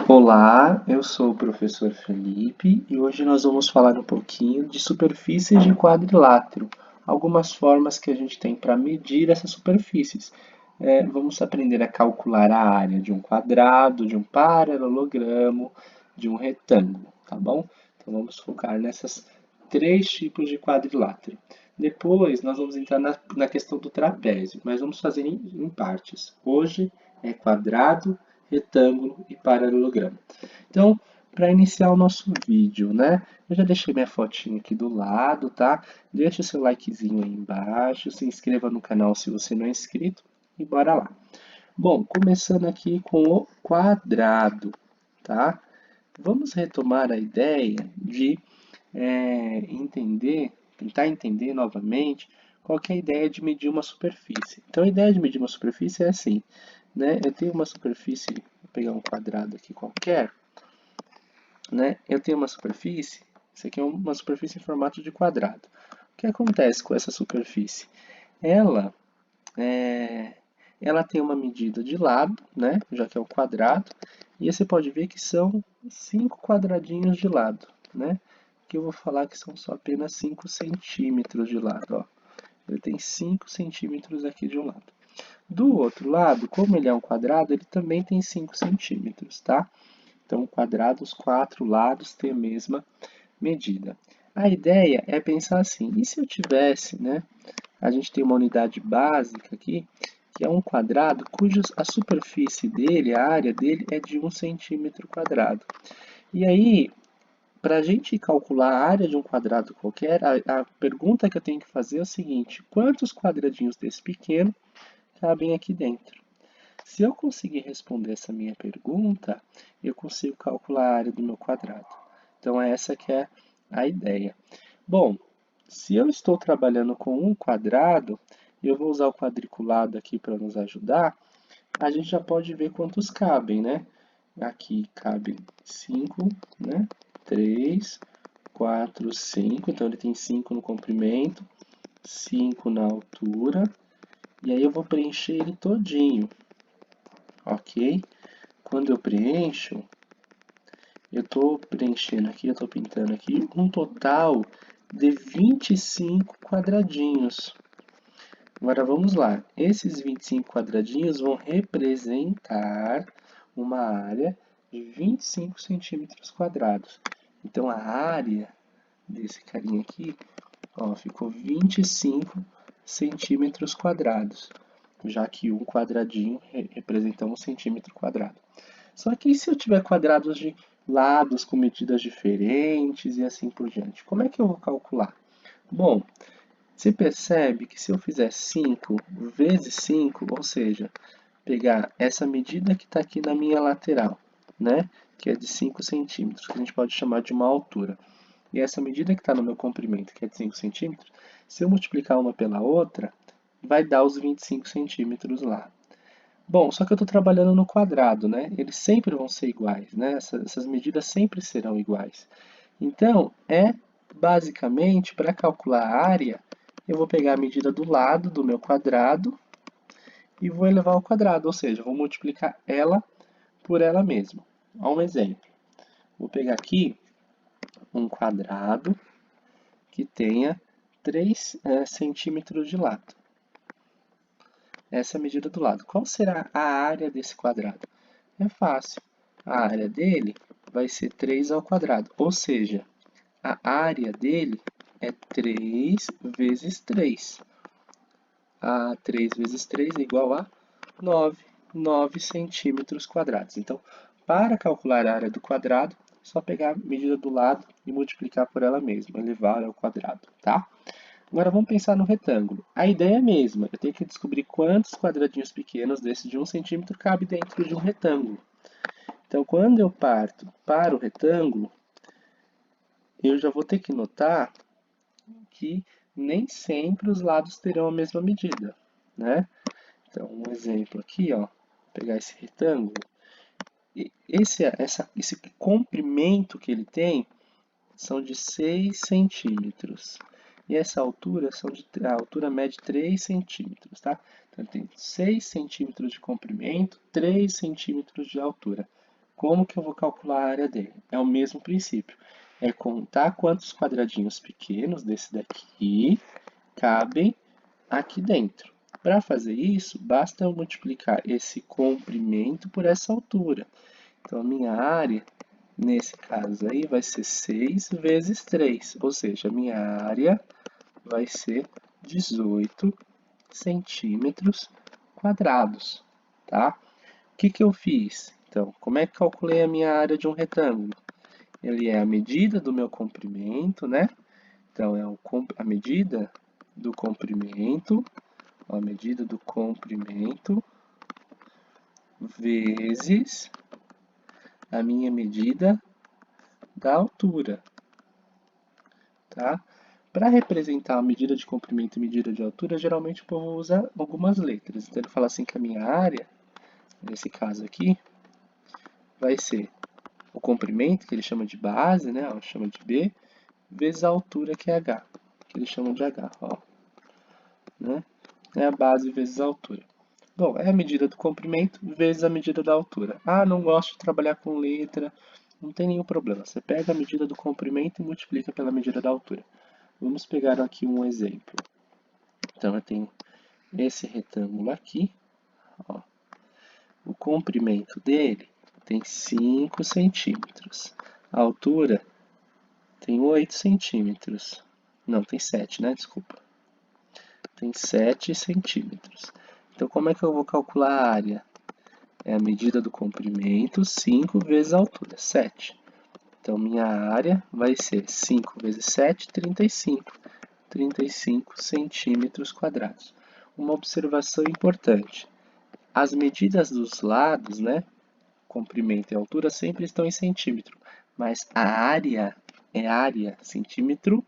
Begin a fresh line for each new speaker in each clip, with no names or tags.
Olá, eu sou o professor Felipe e hoje nós vamos falar um pouquinho de superfícies de quadrilátero, algumas formas que a gente tem para medir essas superfícies. Vamos aprender a calcular a área de um quadrado, de um paralelogramo, de um retângulo, tá bom? Então vamos focar nessas três tipos de quadrilátero. Depois nós vamos entrar na questão do trapézio, mas vamos fazer em partes. Hoje é quadrado, retângulo e paralelogramo. Então, para iniciar o nosso vídeo, né? Eu já deixei minha fotinha aqui do lado, tá? Deixa o seu likezinho aí embaixo, se inscreva no canal se você não é inscrito e bora lá. Bom, começando aqui com o quadrado, tá? Vamos retomar a ideia de tentar entender novamente qual que é a ideia de medir uma superfície. Então, a ideia de medir uma superfície é assim, né? Eu tenho uma superfície, vou pegar um quadrado aqui qualquer, né? Eu tenho uma superfície, isso aqui é uma superfície em formato de quadrado. O que acontece com essa superfície? Ela, é, ela tem uma medida de lado, né? Já que é o quadrado, e você pode ver que são 5 quadradinhos de lado, né? Que eu vou falar que são só apenas 5 centímetros de lado, ó. Ele tem 5 centímetros aqui de um lado. Do outro lado, como ele é um quadrado, ele também tem 5 centímetros, tá? Então, o quadrado, os quatro lados têm a mesma medida. A ideia é pensar assim, e se eu tivesse, né? A gente tem uma unidade básica aqui, que é um quadrado a superfície dele, a área dele, é de 1 centímetro quadrado. E aí, para a gente calcular a área de um quadrado qualquer, a pergunta que eu tenho que fazer é o seguinte: quantos quadradinhos desse pequeno cabem aqui dentro? Se eu conseguir responder essa minha pergunta, eu consigo calcular a área do meu quadrado. Então, essa que é a ideia. Bom, se eu estou trabalhando com um quadrado, eu vou usar o quadriculado aqui para nos ajudar, a gente já pode ver quantos cabem, né? Aqui cabe 5, né? 3, 4, 5. Então, ele tem 5 no comprimento, 5 na altura. E aí eu vou preencher ele todinho, ok? Quando eu preencho, eu estou preenchendo aqui, eu estou pintando aqui um total de 25 quadradinhos. Agora vamos lá. Esses 25 quadradinhos vão representar uma área de 25 centímetros quadrados. Então a área desse carinha aqui, ó, ficou 25 centímetros quadrados, já que um quadradinho representa 1 centímetro quadrado. Só que e se eu tiver quadrados de lados com medidas diferentes e assim por diante? Como é que eu vou calcular? Bom, você percebe que se eu fizer 5 vezes 5, ou seja, pegar essa medida que está aqui na minha lateral, né, que é de 5 centímetros, que a gente pode chamar de uma altura, e essa medida que está no meu comprimento, que é de 5 centímetros, se eu multiplicar uma pela outra, vai dar os 25 centímetros lá. Bom, só que eu estou trabalhando no quadrado, né? Eles sempre vão ser iguais, né? Essas medidas sempre serão iguais. Então, basicamente, para calcular a área, eu vou pegar a medida do lado do meu quadrado e vou elevar ao quadrado, ou seja, vou multiplicar ela por ela mesma. Olha um exemplo. Vou pegar aqui um quadrado que tenha 3 centímetros de lado. Essa é a medida do lado. Qual será a área desse quadrado? É fácil. A área dele vai ser 3 ao quadrado, ou seja, a área dele é 3 vezes 3. A 3 vezes 3 é igual a 9 centímetros quadrados. Então, para calcular a área do quadrado, é só pegar a medida do lado e multiplicar por ela mesma, elevar ao quadrado, tá? Agora vamos pensar no retângulo. A ideia é a mesma, eu tenho que descobrir quantos quadradinhos pequenos desse de 1 centímetro cabe dentro de um retângulo. Então, quando eu parto para o retângulo, eu já vou ter que notar que nem sempre os lados terão a mesma medida, né? Então, um exemplo aqui, ó, vou pegar esse retângulo, esse comprimento que ele tem são de 6 centímetros. E essa altura, a altura mede 3 centímetros, tá? Então, ele tem 6 centímetros de comprimento, 3 centímetros de altura. Como que eu vou calcular a área dele? É o mesmo princípio. É contar quantos quadradinhos pequenos desse daqui cabem aqui dentro. Para fazer isso, basta eu multiplicar esse comprimento por essa altura. Então, a minha área, nesse caso aí, vai ser 6 vezes 3, ou seja, a minha área vai ser 18 centímetros quadrados, tá? O que que eu fiz? Então, como é que calculei a minha área de um retângulo? Ele é a medida do meu comprimento, né? Então, é a medida do comprimento, a medida do comprimento vezes a minha medida da altura, tá? Para representar a medida de comprimento e medida de altura, geralmente o povo usa algumas letras. Então, ele fala assim que a minha área, nesse caso aqui, vai ser o comprimento, que ele chama de base, né? Ó, chama de B, vezes a altura, que é H, que eles chamam de H, ó, né? É a base vezes a altura. Bom, é a medida do comprimento vezes a medida da altura. Ah, não gosto de trabalhar com letra, não tem nenhum problema. Você pega a medida do comprimento e multiplica pela medida da altura. Vamos pegar aqui um exemplo. Então, eu tenho esse retângulo aqui, ó. O comprimento dele tem 5 centímetros. A altura tem 8 centímetros. Não, tem 7, né? Desculpa. Tem 7 centímetros. Então, como é que eu vou calcular a área? É a medida do comprimento, 5 vezes a altura, 7. Então, minha área vai ser 5 vezes 7, 35. 35 centímetros quadrados. Uma observação importante. As medidas dos lados, né? Comprimento e altura sempre estão em centímetro, mas a área é área, centímetro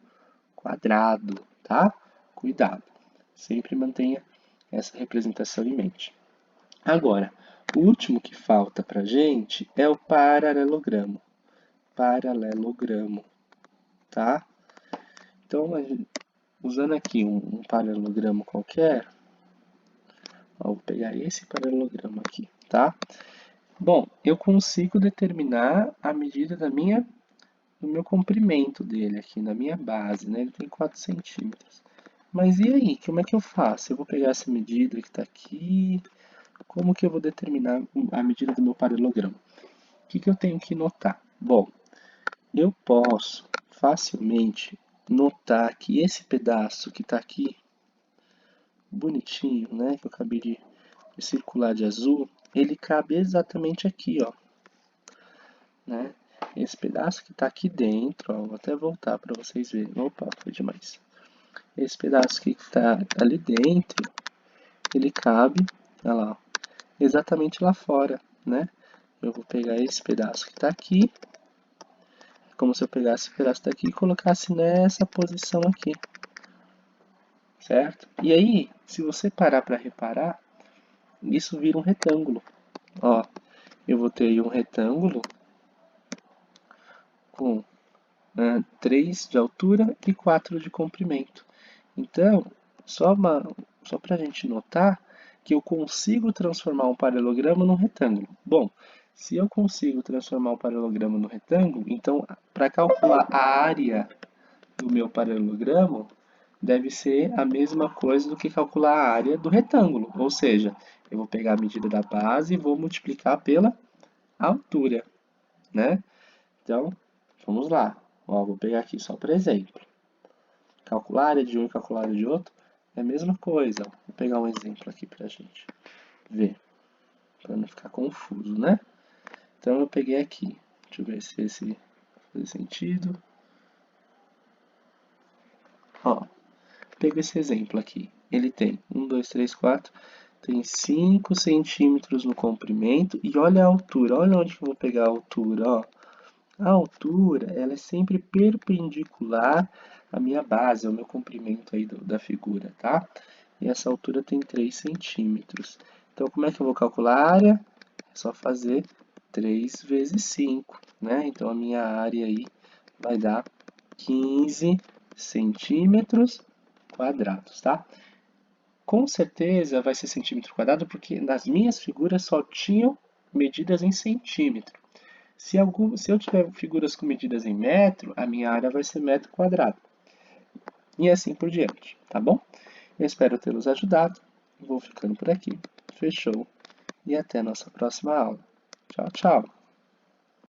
quadrado, tá? Cuidado, sempre mantenha essa representação em mente. Agora, o último que falta para gente é o paralelogramo. Paralelogramo, tá? Então, usando aqui um paralelogramo qualquer, ó, vou pegar esse paralelogramo aqui, tá? Bom, eu consigo determinar a medida do meu comprimento dele aqui, na minha base, né? Ele tem 4 centímetros. Mas e aí, como é que eu faço? Eu vou pegar essa medida que está aqui, como que eu vou determinar a medida do meu paralelogramo? O que que eu tenho que notar? Bom, eu posso facilmente notar que esse pedaço que está aqui, bonitinho, né? Que eu acabei de circular de azul, ele cabe exatamente aqui, ó, né? Esse pedaço que está aqui dentro, ó, vou até voltar para vocês verem. Opa, foi demais. Esse pedaço que está ali dentro, ele cabe, olha lá, exatamente lá fora, né? Eu vou pegar esse pedaço que está aqui, como se eu pegasse esse pedaço daqui e colocasse nessa posição aqui, certo? E aí, se você parar para reparar, isso vira um retângulo. Ó, eu vou ter aí um retângulo com 3 de altura e 4 de comprimento. Então, só para a gente notar que eu consigo transformar um paralelogramo num retângulo. Bom, se eu consigo transformar um paralelogramo num retângulo, então para calcular a área do meu paralelogramo, deve ser a mesma coisa do que calcular a área do retângulo. Ou seja, eu vou pegar a medida da base e vou multiplicar pela altura, né? Então, vamos lá. Ó, vou pegar aqui só para exemplo. Calcular a área de um e calcular a área de outro é a mesma coisa. Ó. Vou pegar um exemplo aqui para a gente ver, para não ficar confuso, né? Então, eu peguei aqui. Deixa eu ver se esse faz sentido. Ó, pego esse exemplo aqui. Ele tem 1, 2, 3, 4, tem 5 centímetros no comprimento e olha a altura. Olha onde que eu vou pegar a altura, ó. A altura, ela é sempre perpendicular à minha base, ao meu comprimento aí da figura, tá? E essa altura tem 3 centímetros. Então, como é que eu vou calcular a área? É só fazer 3 vezes 5, né? Então, a minha área aí vai dar 15 centímetros quadrados, tá? Com certeza vai ser centímetro quadrado, porque nas minhas figuras só tinham medidas em centímetro. Se eu tiver figuras com medidas em metro, a minha área vai ser metro quadrado. E assim por diante, tá bom? Eu espero tê-los ajudado. Vou ficando por aqui. Fechou. E até a nossa próxima aula. Tchau, tchau.